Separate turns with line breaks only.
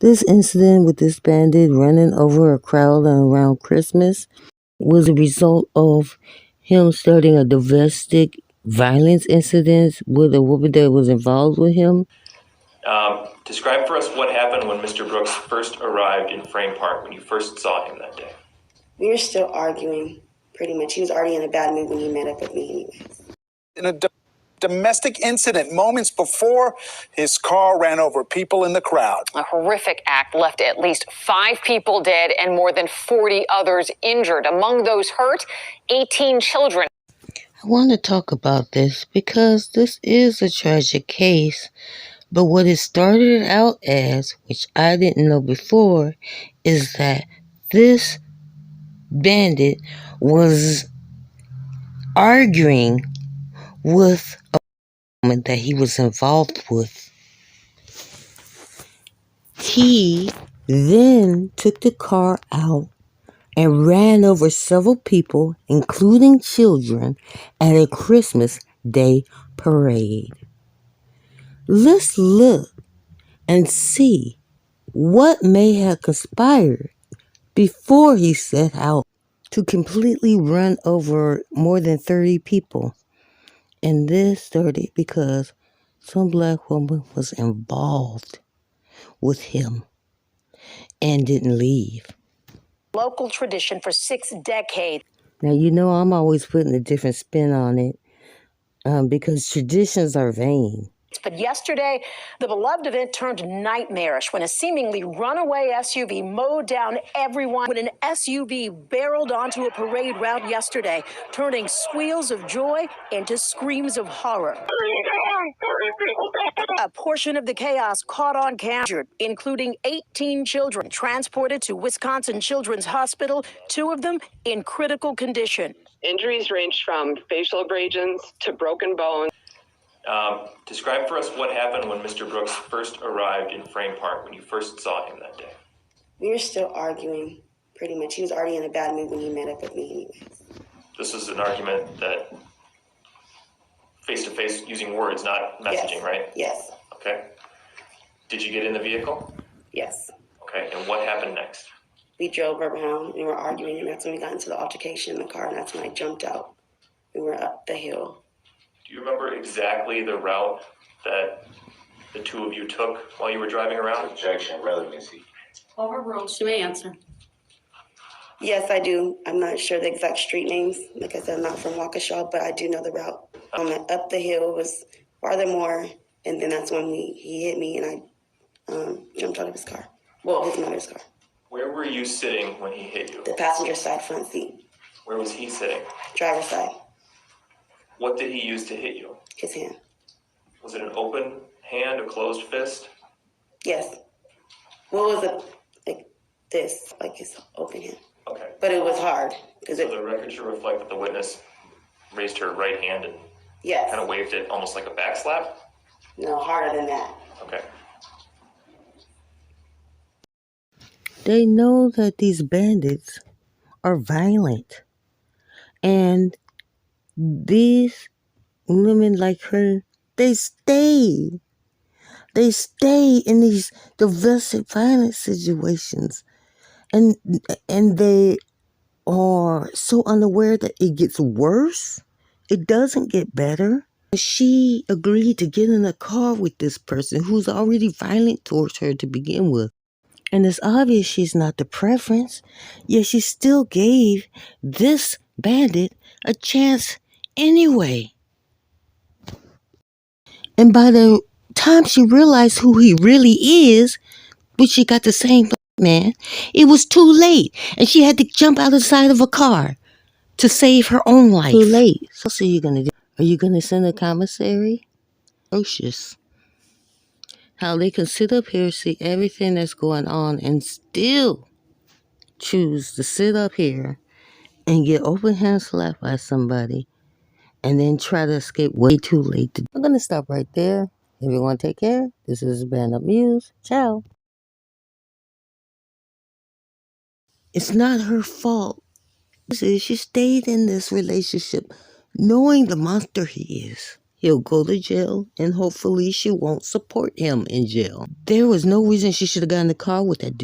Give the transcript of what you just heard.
This incident with this bandit running over a crowd around Christmas was a result of him starting a domestic violence incident with a woman that was involved with him.
Describe for us what happened when Mr. Brooks first arrived in Frame Park, when you first saw him that day.
We were still arguing, pretty much. He was already in a bad mood when he met up with me anyways.
In a domestic incident moments before his car ran over people in the crowd.
A horrific act left at least 5 people dead and more than 40 others injured. Among those hurt, 18 children.
I want to talk about this because this is a tragic case, but what it started out as, which I didn't know before, is that this bandit was arguing with a woman that he was involved with. He then took the car out and ran over several people, including children, at a Christmas Day parade. Let's look and see what may have conspired before he set out to completely run over more than 30 people. And this started because some black woman was involved with him and didn't leave.
Local tradition for 6 decades.
Now, you know I'm always putting a different spin on it because traditions are vain.
But yesterday, the beloved event turned nightmarish when a seemingly runaway SUV mowed down everyone. When an SUV barreled onto a parade route yesterday, turning squeals of joy into screams of horror. A portion of the chaos caught on camera, including 18 children transported to Wisconsin Children's Hospital, 2 of them in critical condition.
Injuries ranged from facial abrasions to broken bones.
Describe for us what happened when Mr. Brooks first arrived in Frame Park, when you first saw him that day.
We were still arguing, pretty much. He was already in a bad mood when he met up with me anyways.
This is an argument that face-to-face, using words, not messaging,
Yes.
right?
Yes.
Okay. Did you get in the vehicle?
Yes.
Okay, and what happened next?
We drove around, we were arguing, and that's when we got into the altercation in the car, and that's when I jumped out. We were up the hill.
Do you remember exactly the route that the 2 of you took while you were driving around?
Objection, relevancy.
Overruled. She may answer.
Yes, I do. I'm not sure the exact street names. Like I said, I'm not from Waukesha, but I do know the route. Up the hill was farther more, and then that's when he hit me, and I jumped out of his car. Well, his mother's car.
Where were you sitting when he hit you?
The passenger side front seat.
Where was he sitting?
Driver's side.
What did he use to hit you?
His hand.
Was it an open hand, a closed fist?
Yes. Well, it was like this, like his open hand.
Okay.
But it was hard.
So the record should reflect that the witness raised her right hand and
Yes.
kind of waved it almost like a back slap?
No, harder than that.
Okay.
They know that these bandits are violent. And these women like her, they stay in these domestic violence situations. And they are so unaware that it gets worse. It doesn't get better. She agreed to get in a car with this person who's already violent towards her to begin with. And it's obvious she's not the preference, yet she still gave this bandit a chance anyway. And by the time she realized who he really is, which she got the same man, it was too late. And she had to jump out of the side of a car to save her own life. Too late. So what are you going to do? Are you going to send a commissary? Atrocious. How they can sit up here, see everything that's going on, and still choose to sit up here and get open hand slapped by somebody and then try to escape way too late. I'm going to stop right there. Everyone take care. This is Band Up Muse. Ciao. It's not her fault. She stayed in this relationship knowing the monster he is. He'll go to jail, and hopefully she won't support him in jail. There was no reason she should have gotten in the car with that dude.